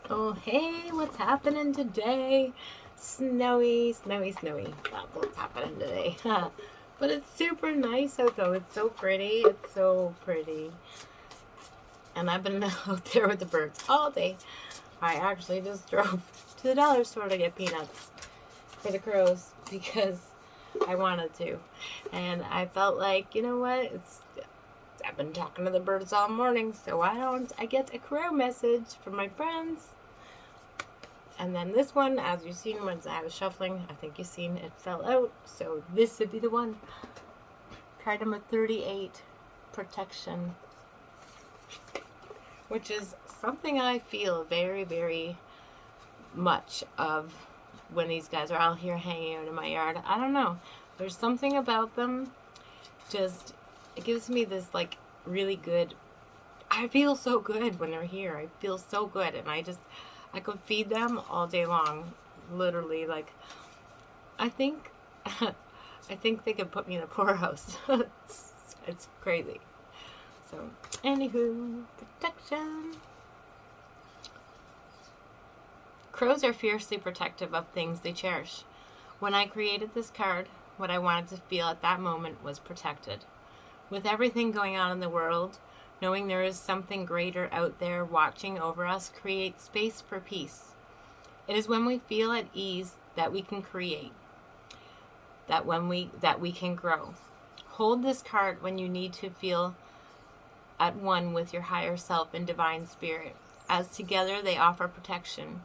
Oh, hey, what's happening today? Snowy, snowy, snowy. That's what's happening today. But it's super nice out though. It's so pretty. It's so pretty. And I've been out there with the birds all day. I actually just drove to the dollar store to get peanuts for the crows because I wanted to. And I felt like, you know what? I've been talking to the birds all morning, so why don't I get a crow message from my friends? And then this one, as you've seen when I was shuffling, I think you've seen it fell out. So this would be the one. Card number 38, Protection. Which is something I feel very, very much of when these guys are all here hanging out in my yard. I don't know. There's something about them. Just, it gives me this like really good, I feel so good when they're here. I feel so good. And I could feed them all day long, literally. Like, I think, I think they could put me in a poorhouse. It's crazy. So, anywho, protection. Crows are fiercely protective of things they cherish. When I created this card, what I wanted to feel at that moment was protected. With everything going on in the world, knowing there is something greater out there watching over us creates space for peace. It is when we feel at ease that we can create, that we can grow. Hold this card when you need to feel at one with your higher self and divine spirit, as together they offer protection.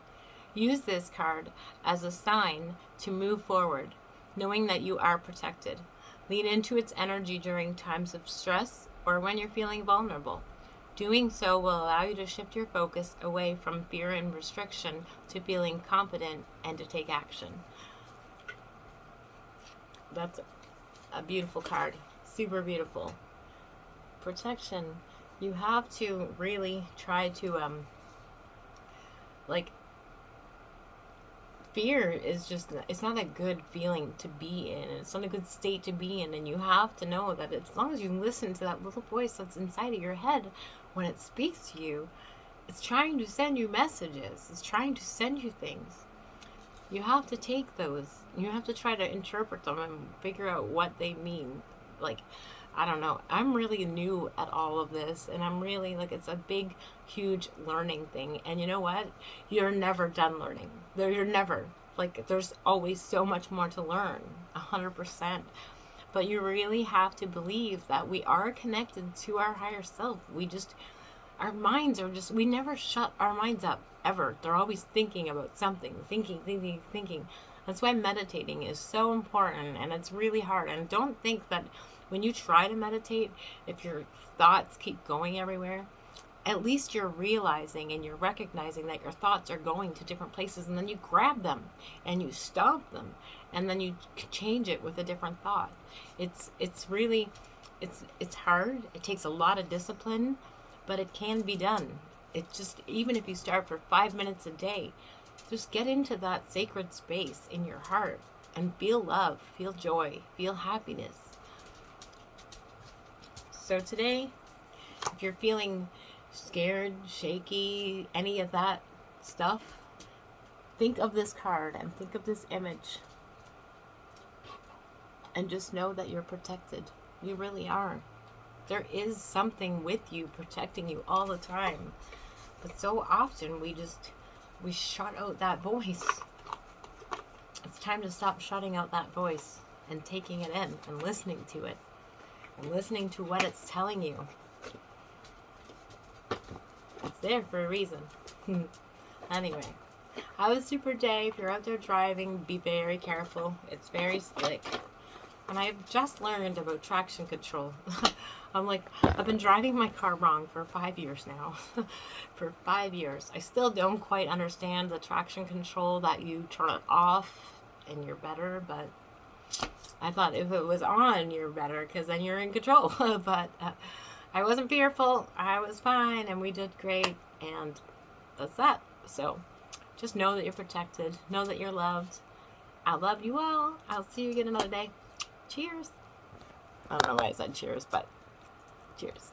Use this card as a sign to move forward, knowing that you are protected. Lean into its energy during times of stress or when you're feeling vulnerable. Doing so will allow you to shift your focus away from fear and restriction to feeling confident and to take action. That's a beautiful card. Super beautiful. Protection. You have to really try to, like, fear is just, it's not a good feeling to be in. It's not a good state to be in. And you have to know that as long as you listen to that little voice that's inside of your head when it speaks to you, it's trying to send you messages. It's trying to send you things. You have to take those. You have to try to interpret them and figure out what they mean. Like, I don't know. I'm really new at all of this, and I'm really like, it's a big, huge learning thing. And you know what? You're never done learning. You're never. Like, there's always so much more to learn, 100%. But you really have to believe that we are connected to our higher self. Our minds are just, we never shut our minds up, ever. They're always thinking about something, thinking. That's why meditating is so important, and it's really hard. And don't think that when you try to meditate, if your thoughts keep going everywhere, at least you're realizing and you're recognizing that your thoughts are going to different places, and then you grab them and you stop them, and then you change it with a different thought. It's really, it's hard. It takes a lot of discipline, but it can be done. It's just, even if you start for 5 minutes a day, just get into that sacred space in your heart and feel love, feel joy, feel happiness. So today, if you're feeling scared, shaky, any of that stuff, think of this card and think of this image. And just know that you're protected. You really are. There is something with you protecting you all the time. But so often we shut out that voice. It's time to stop shutting out that voice and taking it in and listening to it. And listening to what it's telling you. It's there for a reason. Anyway, have a super day. If you're out there driving, be very careful. It's very slick. And I've just learned about traction control. I'm like, I've been driving my car wrong for 5 years now. For 5 years. I still don't quite understand the traction control that you turn it off and you're better, but I thought if it was on, you're better because then you're in control. But I wasn't fearful. I was fine and we did great. And that's that. So just know that you're protected. Know that you're loved. I love you all. I'll see you again another day. Cheers. I don't know why I said cheers, but cheers.